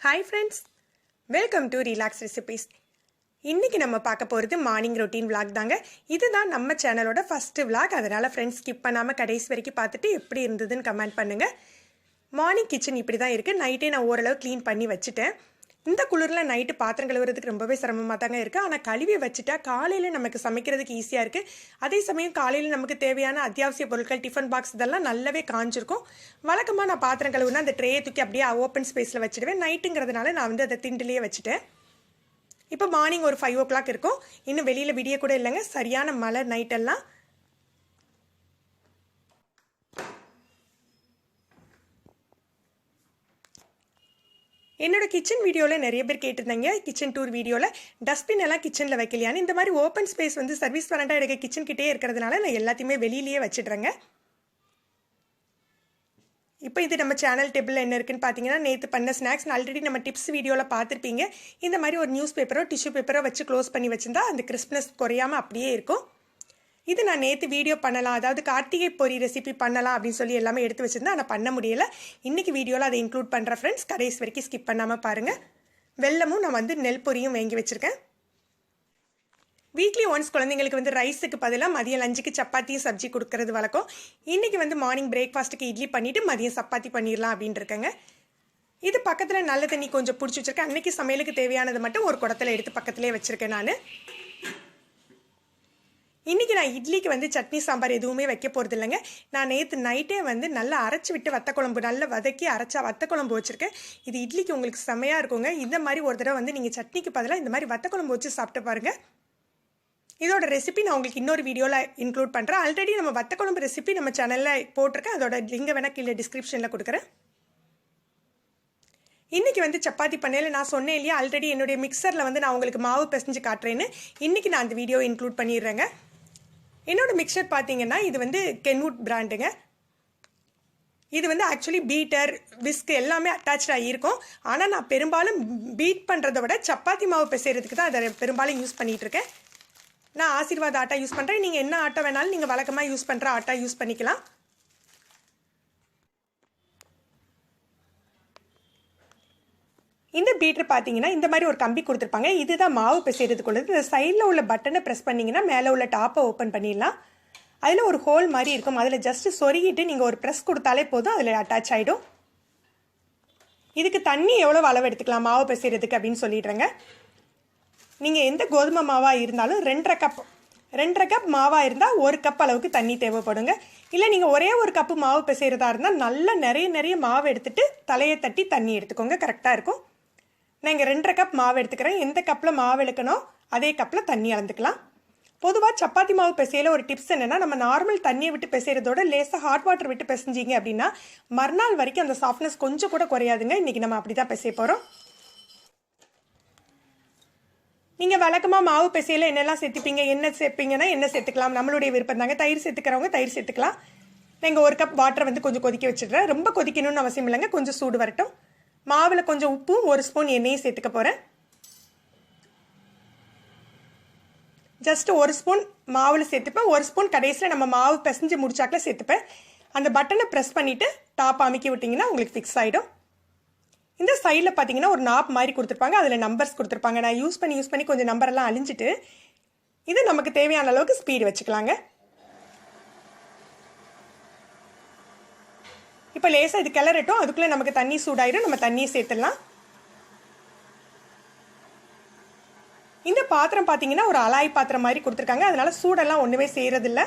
Hi friends, welcome to Relax Recipes. இன்னைக்கு நம்ம பார்க்க போறது மார்னிங் ரொட்டீன் vlog தாங்க. இதுதான் நம்ம சேனலோட ஃபர்ஸ்ட் vlog. அதனால फ्रेंड्स ஸ்கிப் பண்ணாம கடைசி வரைக்கும் பார்த்துட்டு எப்படி இருந்ததுன்னு கமெண்ட் பண்ணுங்க. மார்னிங் கிச்சன் இப்படி தான் இருக்கு. நைட்டே நான் ஓரளவு க்ளீன் பண்ணி வச்சிட்டேன். இந்த குளிர்ல நைட் பாத்திரம் கழுவுறதுக்கு ரொம்பவே சிரமமா தாங்க இருக்கு. ஆனா கழுவி வச்சிட்டா காலையில நமக்கு சமைக்கிறதுக்கு ஈஸியா இருக்கு. அதே சமயம் காலையில நமக்கு தேவையான அத்தியாவசிய பொருட்கள் டிஃபன் பாக்ஸ் இதெல்லாம் நல்லாவே காஞ்சிருக்கும். வழக்கமா நான் பாத்திரம் கழுவுனா அந்த ட்ரேயை தூக்கி அப்படியே ஓப்பன் ஸ்பேஸ்ல வச்சிடுவேன். நைட்டுங்கிறதுனால நான் வந்து அதை திண்டுலயே வச்சிட்டேன். இப்போ மார்னிங் ஒரு 5 o'clock இருக்கும். இன்னும் வெளியில விடிய கூட இல்லைங்க. சரியான மழை நைட் எல்லாம். என்னோட கிச்சன் வீடியோவில் நிறைய பேர் கேட்டிருந்தாங்க, கிச்சன் டூர் வீடியோவில் டஸ்ட்பின் எல்லாம் கிச்சனில் வைக்கலையான்னு. இந்த மாதிரி ஓப்பன் ஸ்பேஸ் வந்து சர்வீஸ் வரண்டாக இருக்க கிச்சன் கிட்டே இருக்கிறதுனால நான் எல்லாத்தையுமே வெளியிலேயே வச்சிடுறேங்க. இப்போ இது நம்ம சேனல் டேபிள் என்ன இருக்குன்னு பார்த்தீங்கன்னா, நேற்று பண்ண ஸ்நாக்ஸ் ஆல்ரெடி நம்ம டிப்ஸ் வீடியோவில் பார்த்துருப்பீங்க. இந்த மாதிரி ஒரு நியூஸ் பேப்பரோ டிஷ்யூ பேப்பரோ வச்சு க்ளோஸ் பண்ணி வச்சிருந்தா அந்த கிறிஸ்ப்னஸ் குறையாமல் அப்படியே இருக்கும். இது நான் நேற்று வீடியோ பண்ணலாம், அதாவது கார்த்திகை பொரி ரெசிபி பண்ணலாம் அப்படின்னு சொல்லி எல்லாமே எடுத்து வச்சுருந்தேன். ஆனால் பண்ண முடியலை. இன்றைக்கி வீடியோவில் அதை இன்க்ளூட் பண்ணுறேன் ஃப்ரெண்ட்ஸ். கடைசி வரைக்கும் ஸ்கிப் பண்ணாமல் பாருங்கள். வெல்லமும் நான் வந்து நெல் பொரியும் வாங்கி வச்சுருக்கேன். வீக்லி ஒன்ஸ் குழந்தைங்களுக்கு வந்து ரைஸுக்கு பதிலாக மதியம் லஞ்சுக்கு சப்பாத்தியும் சப்ஜி கொடுக்கறது வழக்கம். இன்றைக்கி வந்து மார்னிங் பிரேக்ஃபாஸ்ட்டுக்கு இட்லி பண்ணிவிட்டு மதியம் சப்பாத்தி பண்ணிடலாம் அப்படின்ட்டு இருக்கேங்க. இது பக்கத்தில் நல்ல தண்ணி கொஞ்சம் பிடிச்சி வச்சுருக்கேன். அன்றைக்கி சமையலுக்கு தேவையானது மட்டும் ஒரு குடத்தில் எடுத்து பக்கத்துலேயே வச்சுருக்கேன் நான். இன்றைக்கி நான் இட்லிக்கு வந்து சட்னி சாம்பார் எதுவுமே வைக்க போகிறது இல்லைங்க. நான் நேற்று நைட்டே வந்து நல்லா அரைச்சி விட்டு வத்த குழம்பு நல்லா வதக்கி அரைச்சா வத்த குழம்பு வச்சுருக்கேன். இது இட்லிக்கு உங்களுக்கு செம்மையாக இருக்குங்க. இந்த மாதிரி ஒரு தடவை வந்து நீங்கள் சட்னிக்கு பதிலாக இந்த மாதிரி வத்த குழம்பு வச்சு சாப்பிட்டு பாருங்கள். இதோட ரெசிபி நான் உங்களுக்கு இன்னொரு வீடியோவில் இன்க்ளூட் பண்ணுறேன். ஆல்ரெடி நம்ம வத்த குழம்பு ரெசிபி நம்ம சேனலில் போட்டிருக்கேன். அதோட லிங்கை வேணால் கீழே டிஸ்கிரிப்ஷனில் கொடுக்குறேன். இன்றைக்கி வந்து சப்பாத்தி பண்ணையில் நான் சொன்னேன் இல்லையா, ஆல்ரெடி என்னுடைய மிக்சரில் வந்து நான் உங்களுக்கு மாவு பிசைஞ்சு காட்டுறேன்னு. இன்றைக்கி நான் அந்த வீடியோ இன்க்ளூட் பண்ணிடுறேங்க. என்னோட மிக்சர் பார்த்தீங்கன்னா இது வந்து கென்வுட் பிராண்டுங்க. இது வந்து ஆக்சுவலி பீட்டர் விஸ்க் எல்லாமே அட்டாச்சாக இருக்கும். ஆனால் நான் பெரும்பாலும் பீட் பண்ணுறதை விட சப்பாத்தி மாவு பிசைறதுக்கு தான் அதை பெரும்பாலும் யூஸ் பண்ணிகிட்டு இருக்கேன். நான் ஆசீர்வாத் ஆட்டா யூஸ் பண்ணுறேன். நீங்கள் என்ன ஆட்டா வேணாலும் நீங்கள் வழக்கமாக யூஸ் பண்ணுற ஆட்டா யூஸ் பண்ணிக்கலாம். இந்த பீட்டர் பார்த்தீங்கன்னா இந்த மாதிரி ஒரு கம்பி கொடுத்துருப்பாங்க. இதுதான் மாவு பிசைறதுக்குள்ளது. இந்த சைடில் உள்ள பட்டனை ப்ரெஸ் பண்ணிங்கன்னா மேலே உள்ள டாப்பை ஓப்பன் பண்ணிடலாம். அதில் ஒரு ஹோல் மாதிரி இருக்கும். அதில் ஜஸ்ட்டு சொருகிட்டு நீங்கள் ஒரு ப்ரெஸ் கொடுத்தாலே போதும், அதில் அட்டாச் ஆகிடும். இதுக்கு தண்ணி எவ்வளோ அளவு எடுத்துக்கலாம் மாவு பிசைறதுக்கு அப்படின்னு சொல்லிடுறேங்க. நீங்கள் எந்த கோதுமை மாவாக இருந்தாலும் 2.5 கப் மாவாக இருந்தால் 1 கப் அளவுக்கு தண்ணி தேவைப்படுங்க. இல்லை நீங்கள் ஒரே ஒரு கப்பு மாவு பிசைறதா இருந்தால் நல்லா நிறைய மாவு எடுத்துகிட்டு தலையை தட்டி தண்ணி எடுத்துக்கோங்க, கரெக்டாக இருக்கும். நான் இங்கே 2.5 கப் மாவு எடுத்துக்கிறேன். எந்த கப்பில் மாவு எடுக்கணும் அதே கப்பில் தண்ணி அளந்துக்கலாம். பொதுவாக சப்பாத்தி மாவு பிசையில ஒரு டிப்ஸ் என்னென்னா, நம்ம நார்மல் தண்ணியை விட்டு பிசைறதோட லேசாக ஹாட் வாட்டர் விட்டு பிசைஞ்சிங்க அப்படின்னா மறுநாள் வரைக்கும் அந்த சாஃப்ட்னஸ் கொஞ்சம் கூட குறையாதுங்க. இன்றைக்கி நம்ம அப்படி தான் பிசைய போகிறோம். நீங்கள் வழக்கமாக மாவு பிசையில என்னெல்லாம் சேர்த்துப்பீங்க, என்ன சேர்ப்பீங்கன்னா என்ன சேர்த்துக்கலாம், நம்மளுடைய விருப்பம் தாங்க. தயிர் சேர்த்துக்கிறவங்க தயிர் சேர்த்துக்கலாம். நான் இங்கே 1 கப் வாட்டரை வந்து கொஞ்சம் கொதிக்க வச்சுடுறேன். ரொம்ப கொதிக்கணும்னு அவசியம் இல்லைங்க, கொஞ்சம் சூடு வரட்டும். மாவில் கொஞ்சம் உப்பும் 1 ஸ்பூன் எண்ணெயும் சேர்த்துக்க போகிறேன். ஜஸ்ட் 1 ஸ்பூன் மாவில் சேர்த்துப்பேன். 1 ஸ்பூன் கடைசியில் நம்ம மாவு பிசைஞ்சு முடிச்சாக்கில் சேர்த்துப்பேன். அந்த பட்டனை ப்ரெஸ் பண்ணிவிட்டு டாப் அமைக்கி விட்டிங்கன்னா உங்களுக்கு ஃபிக்ஸ் ஆகிடும். இந்த சைடில் பார்த்தீங்கன்னா ஒரு நாப் மாதிரி கொடுத்துருப்பாங்க. அதில் நம்பர்ஸ் கொடுத்துருப்பாங்க. நான் யூஸ் பண்ணி கொஞ்சம் நம்பரெல்லாம் அழிஞ்சிட்டு இது நமக்கு தேவையான அளவுக்கு ஸ்பீடு வச்சுக்கலாங்க. இப்போ லேசாக இது கிளறட்டும். அதுக்குள்ளே நமக்கு தண்ணி சூடாயிடும். நம்ம தண்ணியை சேர்த்துடலாம். இந்த பாத்திரம் பார்த்தீங்கன்னா ஒரு அலாய் பாத்திரம் மாதிரி கொடுத்துருக்காங்க. அதனால சூடெல்லாம் ஒன்றுமே செய்கிறதில்ல.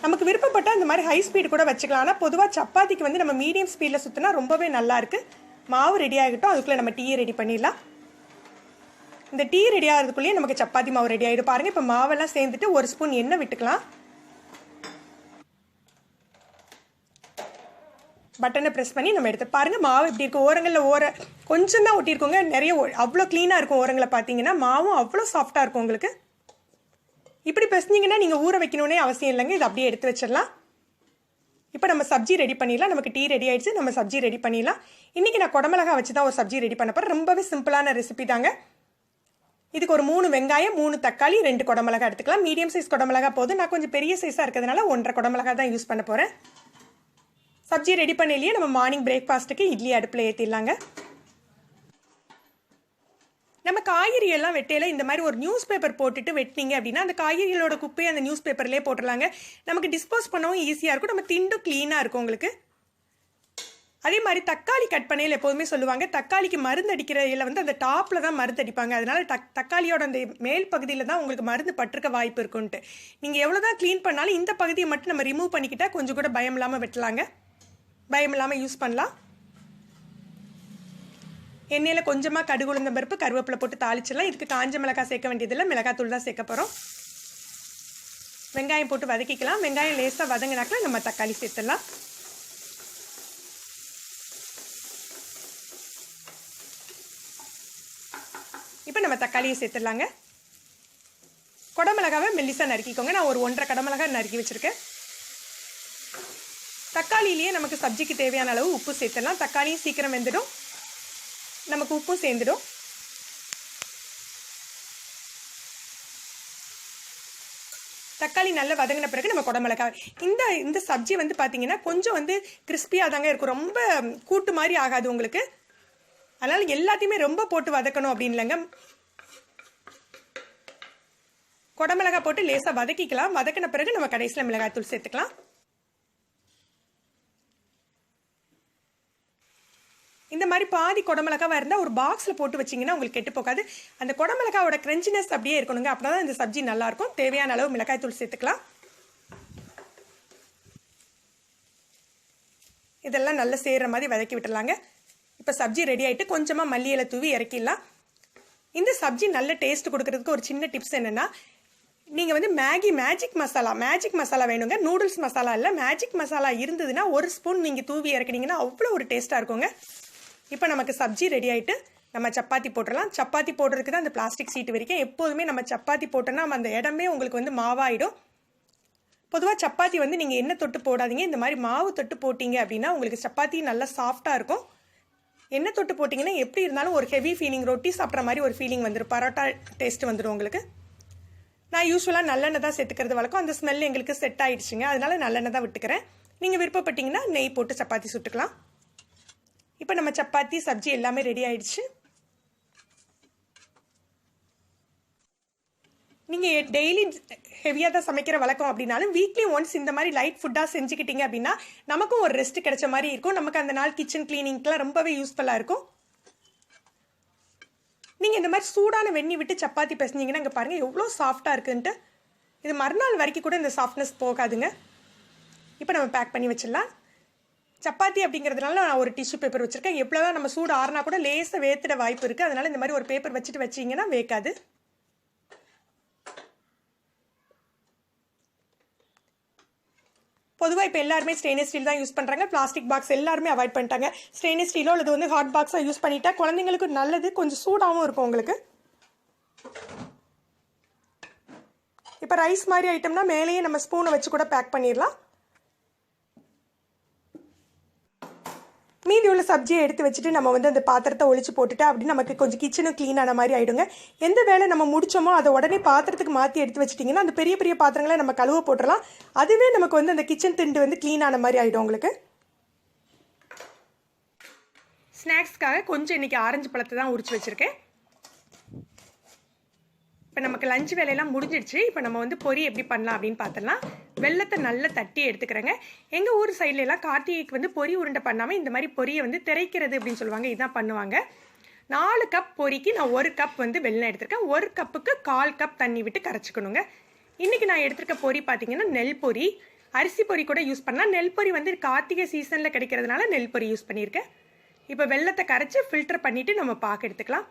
நமக்கு விருப்பப்பட்ட இந்த மாதிரி ஹை ஸ்பீடு கூட வச்சுக்கலாம். ஆனால் பொதுவாக சப்பாத்திக்கு வந்து நம்ம மீடியம் ஸ்பீடில் சுற்றினா ரொம்பவே நல்லாயிருக்கு. மாவு ரெடி ஆகிட்டோம். அதுக்குள்ளே நம்ம டீயை ரெடி பண்ணிடலாம். இந்த டீ ரெடி ஆகிறதுக்குள்ளேயே நமக்கு சப்பாத்தி மாவு ரெடி ஆகிடும். பாருங்கள், இப்போ மாவெல்லாம் சேர்ந்துட்டு 1 ஸ்பூன் எண்ணெய் விட்டுக்கலாம். பட்டனை ப்ரெஸ் பண்ணி நம்ம எடுத்து பாருங்கள். மாவு இப்படி இருக்கும். ஓரங்களில் கொஞ்சம் தான் ஒட்டியிருக்கோங்க. நிறைய அவ்வளோ க்ளீனாக இருக்கும். ஓரங்களை பார்த்தீங்கன்னா மாவும் அவ்வளோ சாஃப்டாக இருக்கும். உங்களுக்கு இப்படி பிசைஞ்சிங்கன்னா நீங்கள் ஊற வைக்கணுன்னே அவசியம் இல்லைங்க. இது அப்படியே எடுத்து வச்சிடலாம். இப்போ நம்ம சப்ஜி ரெடி பண்ணிடலாம். நமக்கு டீ ரெடி ஆகிடுச்சு. நம்ம சப்ஜி ரெடி பண்ணிடலாம். இன்றைக்கி நான் குடமிளகா வச்சு தான் ஒரு சப்ஜி ரெடி பண்ண போகிறேன். ரொம்பவே சிம்பிளான ரெசிபி தாங்க. இதுக்கு ஒரு 3 வெங்காயம் 3 தக்காளி 2 குடமிளகா எடுத்துக்கலாம். மீடியம் சைஸ் குடமிளகா போதும். நான் கொஞ்சம் பெரிய சைஸாக இருக்கிறதுனால 1.5 குடமிளகா தான் யூஸ் பண்ண போகிறேன். சப்ஜி ரெடி பண்ணலையே நம்ம மார்னிங் பிரேக்ஃபாஸ்ட்டுக்கு இட்லி அடுப்பில் ஏற்றிடலாங்க. நம்ம காய்கறி எல்லாம் வெட்டையில இந்த மாதிரி ஒரு நியூஸ் பேப்பர் போட்டுட்டு வெட்டினீங்க அப்படின்னா அந்த காய்கறிகளோட குப்பையை அந்த நியூஸ் பேப்பர்லேயே போட்டுடலாங்க. நமக்கு டிஸ்போஸ் பண்ணவும் ஈஸியாக இருக்கும், நம்ம திண்டும் க்ளீனாக இருக்கும் உங்களுக்கு. அதே மாதிரி தக்காளி கட் பண்ணையில் எப்போதுமே சொல்லுவாங்க தக்காளிக்கு மருந்து அடிக்கிறதில் வந்து அந்த டாப்பில் தான் மருந்து அடிப்பாங்க. அதனால தக்காளியோட அந்த மேல் பகுதியில் தான் உங்களுக்கு மருந்து பட்டிருக்க வாய்ப்பு இருக்குன்ட்டு. நீங்கள் எவ்வளோ தான் க்ளீன் பண்ணாலும் இந்த பகுதியை மட்டும் நம்ம ரிமூவ் பண்ணிக்கிட்டால் கொஞ்சம் கூட பயம் இல்லாமல் வெட்டலாங்க, பயம் இல்லாமல் யூஸ் பண்ணலாம். எண்ணெயில் கொஞ்சமாக கடுகு உளுந்தம் பருப்பு கருவேப்பிலை போட்டு தாளிச்சிடலாம். இதுக்கு காஞ்ச மிளகாய் சேர்க்க வேண்டியதில்லை, மிளகாத்தூள் தான் சேர்க்க போகிறோம். வெங்காயம் போட்டு வதக்கிக்கலாம். வெங்காயம் லேசாக வதங்கினாக்கில் நம்ம தக்காளி சேர்த்துடலாம். இப்போ நம்ம தக்காளியை சேர்த்துடலாங்க. குடமிளகாவை மெல்லிசாக நறுக்கிக்கோங்க. நான் ஒரு 1.5 குடமிளகாய் நறுக்கி வச்சுருக்கேன். தக்காளியிலேயே நமக்கு சப்ஜிக்கு தேவையான அளவு உப்பு சேர்த்துடலாம். தக்காளியும் சீக்கிரம் வெந்துடும், நமக்கு உப்பும் சேர்ந்துடும். தக்காளி நல்லா வதங்கின பிறகு நம்ம குடமிளகாய், இந்த சப்ஜி வந்து பார்த்தீங்கன்னா கொஞ்சம் வந்து கிறிஸ்பியாக தாங்க இருக்கும், ரொம்ப கூட்டு மாதிரி ஆகாது உங்களுக்கு. அதனால் எல்லாத்தையுமே ரொம்ப போட்டு வதக்கணும் அப்படின்னு இல்லைங்க. குடமிளகாய் போட்டு லேசாக வதக்கிக்கலாம். வதக்கின பிறகு நம்ம கடைசியில் மிளகாய்த்தூள் சேர்த்துக்கலாம். இந்த மாதிரி பாதி குடமிளகாவாக இருந்தால் ஒரு பாக்ஸில் போட்டு வச்சிங்கன்னா உங்களுக்கு கெட்டு போகாது. அந்த குடமிளகாவோட கிரன்ச்சினஸ் அப்படியே இருக்கணுங்க, அப்படின்னா தான் இந்த சப்ஜி நல்லாயிருக்கும். தேவையான அளவு மிளகாய்த்தூள் சேர்த்துக்கலாம். இதெல்லாம் நல்லா சேர்கிற மாதிரி வதக்கி விட்டுடலாங்க. இப்போ சப்ஜி ரெடி ஆகிட்டு கொஞ்சமாக மல்லி இலை தூவி இறக்கிடலாம். இந்த சப்ஜி நல்ல டேஸ்ட் கொடுக்கறதுக்கு ஒரு சின்ன டிப்ஸ் என்னென்னா, நீங்கள் வந்து மேஜிக் மசாலா வேணுங்க. நூடுல்ஸ் மசாலா இல்லை, மேஜிக் மசாலா இருந்ததுன்னா 1 ஸ்பூன் நீங்கள் தூவி இறக்கினீங்கன்னா அவ்வளோ ஒரு டேஸ்ட்டாக இருக்குங்க. இப்போ நமக்கு சப்ஜி ரெடி ஆகிட்டு நம்ம சப்பாத்தி போட்டுடலாம். சப்பாத்தி போடுறதுக்கு தான் அந்த பிளாஸ்டிக் சீட்டு வரைக்கும். எப்போதுமே நம்ம சப்பாத்தி போட்டோன்னா அந்த இடமே உங்களுக்கு வந்து மாவாயிடும். பொதுவாக சப்பாத்தி வந்து நீங்கள் எண்ணெய் தொட்டு போடாதீங்க, இந்த மாதிரி மாவு தொட்டு போட்டிங்க அப்படின்னா உங்களுக்கு சப்பாத்தி நல்லா சாஃப்டாக இருக்கும். எண்ணெய் தொட்டு போட்டிங்கன்னா எப்படி இருந்தாலும் ஒரு ஹெவி ஃபீலிங், ரொட்டி சாப்பிட்ற மாதிரி ஒரு ஃபீலிங் வந்துடும், பரோட்டா டேஸ்ட் வந்துடும் உங்களுக்கு. நான் யூஸ்வலாக நல்லெண்ணெய் தான் சேர்த்துக்கிறது வழக்கம். அந்த ஸ்மெல் எங்களுக்கு செட் ஆகிடுச்சுங்க, அதனால நல்லெண்ணெய் தான் விட்டுக்கிறேன். நீங்கள் விருப்பப்பட்டீங்கன்னா நெய் போட்டு சப்பாத்தி சுட்டுக்கலாம். இப்போ நம்ம சப்பாத்தி சப்ஜி எல்லாமே ரெடி ஆயிடுச்சு. நீங்கள் டெய்லி ஹெவியாக தான் சமைக்கிற வழக்கம் அப்படின்னாலும் வீக்லி ஒன்ஸ் இந்த மாதிரி லைட் ஃபுட்டாக செஞ்சுக்கிட்டீங்க அப்படின்னா நமக்கும் ஒரு ரெஸ்ட் கிடைச்ச மாதிரி இருக்கும். நமக்கு அந்த நாள் கிச்சன் கிளீனிங்க்கெலாம் ரொம்பவே யூஸ்ஃபுல்லாக இருக்கும். நீங்கள் இந்த மாதிரி சூடான வெண்ணி விட்டு சப்பாத்தி பிசைஞ்சிங்கன்னா இங்கே பாருங்கள் எவ்வளோ சாஃப்டாக இருக்குன்ட்டு. இது மறுநாள் வரைக்கும் கூட இந்த சாஃப்ட்னஸ் போகாதுங்க. இப்போ நம்ம பேக் பண்ணி வச்சிடலாம். சப்பாத்தி அப்படிங்கிறதுனால நான் ஒரு டிஷ்யூ பேப்பர் வச்சுருக்கேன். எவ்வளோதான் நம்ம சூடு ஆறுனா கூட லேசாக வேத்திட வாய்ப்பு இருக்குது, அதனால் இந்த மாதிரி ஒரு பேப்பர் வச்சுட்டு வச்சிங்கன்னா வேக்காது. பொதுவாக இப்போ எல்லாருமே ஸ்டெயின்லெஸ் ஸ்டீல் தான் யூஸ் பண்ணுறாங்க. பிளாஸ்டிக் பாக்ஸ் எல்லாருமே அவாய்ட் பண்ணிட்டாங்க. ஸ்டெயின்லெஸ் ஸ்டீலோ அல்லது வந்து ஹாட் பாக்ஸாக யூஸ் பண்ணிட்டா குழந்தைங்களுக்கு நல்லது, கொஞ்சம் சூடாகவும் இருக்கும் உங்களுக்கு. இப்போ ரைஸ் மாதிரி ஐட்டம்னா மேலேயே நம்ம ஸ்பூனை வச்சு கூட பேக் பண்ணிடலாம். மீதி உள்ள சப்ஜியை எடுத்து வச்சுட்டு நம்ம வந்து அந்த பாத்திரத்தை ஒழிச்சு போட்டுட்டு அப்படி நமக்கு கொஞ்சம் கிச்சனும் க்ளீனான மாதிரி ஆகிடுங்க. எந்த வேலை நம்ம முடிச்சோமோ அதை உடனே பாத்திரத்துக்கு மாற்றி எடுத்து வச்சிட்டிங்கன்னா அந்த பெரிய பெரிய பாத்திரங்களை நம்ம கழுவ போட்டுடலாம். அதுவே நமக்கு வந்து அந்த கிச்சன் திண்டு வந்து க்ளீனான மாதிரி ஆகிடும் உங்களுக்கு. ஸ்நாக்ஸ்க்காக கொஞ்சம் இன்றைக்கி ஆரஞ்சு பழத்தை தான் உரிச்சு வச்சுருக்கேன். இப்போ நமக்கு லஞ்ச் வேலையெல்லாம் முடிஞ்சிடுச்சு. இப்போ நம்ம வந்து பொரி எப்படி பண்ணலாம் அப்படின்னு பார்த்துடலாம். வெள்ளத்தை நல்லா தட்டி எடுத்துக்கிறேங்க. எங்கள் ஊர் சைட்லலாம் கார்த்திகைக்கு வந்து பொரி உருண்டை பண்ணாமல் இந்த மாதிரி பொரியை வந்து திரைக்கிறது அப்படின்னு சொல்லுவாங்க, இதுதான் பண்ணுவாங்க. 4 கப் பொரிக்கு நான் 1 கப் வந்து வெல்லம் எடுத்திருக்கேன். 1 கப்புக்கு 1/4 கப் தண்ணி விட்டு கரைச்சிக்கணுங்க. இன்றைக்கி நான் எடுத்திருக்க பொரி பார்த்தீங்கன்னா நெல் பொரி. அரிசி பொரி கூட யூஸ் பண்ணலாம். நெல் பொரி வந்து கார்த்திகை சீசனில் கிடைக்கிறதுனால நெல் பொரி யூஸ் பண்ணியிருக்கேன். இப்போ வெள்ளத்தை கரைச்சி ஃபில்டர் பண்ணிவிட்டு நம்ம பாக்கு எடுத்துக்கலாம்.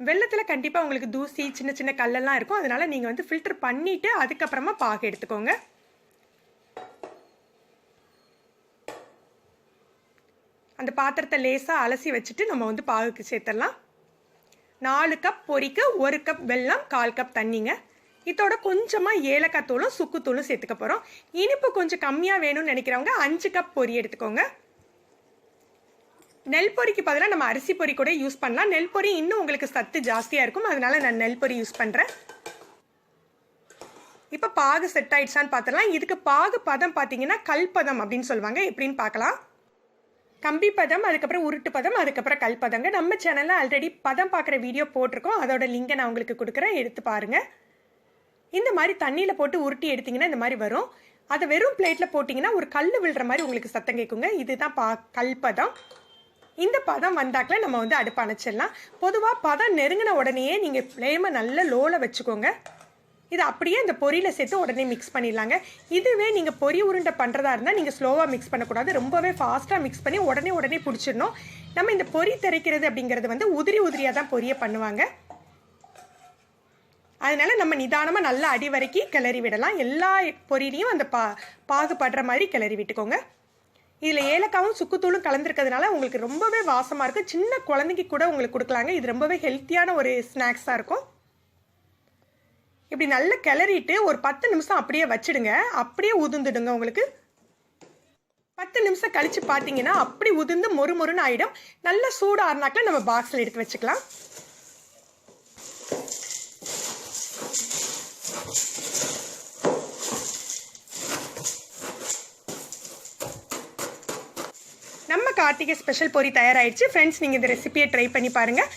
வெள்ளத்தில் கண்டிப்பாக உங்களுக்கு தூசி சின்ன சின்ன கல்லெல்லாம் இருக்கும், அதனால் நீங்கள் வந்து ஃபில்டர் பண்ணிவிட்டு அதுக்கப்புறமா பாகு எடுத்துக்கோங்க. அந்த பாத்திரத்தை லேசாக அலசி வச்சுட்டு நம்ம வந்து பாகுக்கு சேர்த்துடலாம். 4 கப் பொரிக்கு 1 கப் வெல்லம், 1/4 கப் தண்ணிங்க. இதோட கொஞ்சமாக ஏலக்காய் தூளும் சுக்குத்தூளும் சேர்த்துக்க போகிறோம். இனிப்பு கொஞ்சம் கம்மியாக வேணும்னு நினைக்கிறவங்க 5 கப் பொரி எடுத்துக்கோங்க. நெல் பொரிக்கு பதிலாக நம்ம அரிசி பொரி கூட யூஸ் பண்ணலாம். நெல் பொரி இன்னும் உங்களுக்கு சத்து ஜாஸ்தியாக இருக்கும், அதனால நான் நெல் பொரி யூஸ் பண்ணுறேன். இப்போ பாகு செட் ஆயிடுச்சான்னு பார்த்துடலாம். இதுக்கு பாகு பதம் பார்த்தீங்கன்னா கல்பதம் அப்படின்னு சொல்லுவாங்க. எப்படின்னு பார்க்கலாம். கம்பி பதம், அதுக்கப்புறம் உருட்டு பதம், அதுக்கப்புறம் கல் பதங்க. நம்ம சேனலில் ஆல்ரெடி பதம் பார்க்குற வீடியோ போட்டிருக்கோம். அதோட லிங்கை நான் உங்களுக்கு கொடுக்குறேன், எடுத்து பாருங்கள். இந்த மாதிரி தண்ணியில் போட்டு உருட்டி எடுத்திங்கன்னா இந்த மாதிரி வரும். அதை வெறும் பிளேட்டில் போட்டிங்கன்னா ஒரு கல் விழுற மாதிரி உங்களுக்கு சத்தம் கேட்குங்க. இதுதான் கல் பதம். இந்த பதம் வந்தாக்கில் நம்ம வந்து அடுப்பு அணைச்சிடலாம். பொதுவாக பதம் நெருங்கின உடனேயே நீங்கள் ஃப்ளேமை நல்ல லோவில் வச்சுக்கோங்க. இது அப்படியே இந்த பொரியில் சேர்த்து உடனே மிக்ஸ் பண்ணிடலாங்க. இதுவே நீங்கள் பொரி உருண்டை பண்ணுறதா இருந்தால் நீங்கள் ஸ்லோவாக மிக்ஸ் பண்ணக்கூடாது, ரொம்பவே ஃபாஸ்ட்டாக மிக்ஸ் பண்ணி உடனே பிடிச்சிடணும். நம்ம இந்த பொரி திரைக்கிறது அப்படிங்கிறது வந்து உதிரியாக தான் பொரியை பண்ணுவாங்க. அதனால நம்ம நிதானமாக நல்லா அடி வரைக்கும் கிளறி விடலாம். எல்லா பொரியிலையும் அந்த பாகுபடுற மாதிரி கிளறி விட்டுக்கோங்க. இதில் ஏலக்காவும் சுக்குத்தூளும் கலந்துருக்கிறதுனால உங்களுக்கு ரொம்பவே வாசமாக இருக்கும். சின்ன குழந்தைக்கு கூட உங்களுக்கு கொடுக்கலாங்க. இது ரொம்பவே ஹெல்த்தியான ஒரு ஸ்நாக்ஸாக இருக்கும். இப்படி நல்லா கிளறிட்டு ஒரு 10 நிமிஷம் அப்படியே வச்சிடுங்க. அப்படியே உதிர்ந்துடுங்க. உங்களுக்கு 10 நிமிஷம் கழித்து பார்த்தீங்கன்னா அப்படி உதிர்ந்து மொறுமொறுன்னு ஆகிடும். நல்லா சூடாகினாக்கில் நம்ம பாக்ஸில் எடுத்து வச்சுக்கலாம். நம்ம கார்த்திகை ஸ்பெஷல் பொரி தயாராகிடுச்சு. ஃப்ரெண்ட்ஸ், நீங்கள் இந்த ரெசிபியை ட்ரை பண்ணி பாருங்கள்.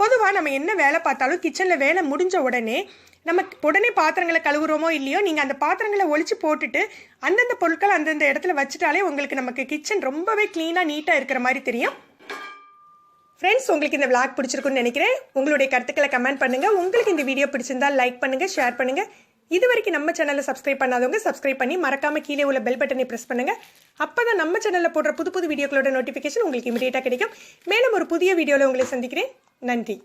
பொதுவாக நம்ம என்ன வேலை பார்த்தாலும் கிச்சனில் வேலை முடிஞ்ச உடனே நம்ம உடனே பாத்திரங்களை கழுவுறோமோ இல்லையோ, நீங்கள் அந்த பாத்திரங்களை ஒழிச்சு போட்டுட்டு அந்தந்த பொருட்கள் அந்தந்த இடத்துல வச்சுட்டாலே உங்களுக்கு நமக்கு கிச்சன் ரொம்பவே க்ளீனாக நீட்டாக இருக்கிற மாதிரி தெரியும். ஃப்ரெண்ட்ஸ், உங்களுக்கு இந்த விளாக் பிடிச்சிருக்குன்னு நினைக்கிறேன். உங்களுடைய கருத்துக்களை கமெண்ட் பண்ணுங்கள். உங்களுக்கு இந்த வீடியோ பிடிச்சிருந்தால் லைக் பண்ணுங்கள், ஷேர் பண்ணுங்கள். இது வரைக்கும் நம்ம சேனலை சப்ஸ்கிரைப் பண்ணாதவங்க சப்ஸ்கிரைப் பண்ணி மறக்காம கீழே உள்ள பெல் பட்டனை பிரஸ் பண்ணுங்க. அப்பதான் நம்ம சேனல்ல போடுற புது வீடியோக்களோட நோட்டிபிகேஷன் உங்களுக்கு இமிடியேட்டா கிடைக்கும். மேலும் ஒரு புதிய வீடியோல உங்களை சந்திக்கிறேன். நன்றி.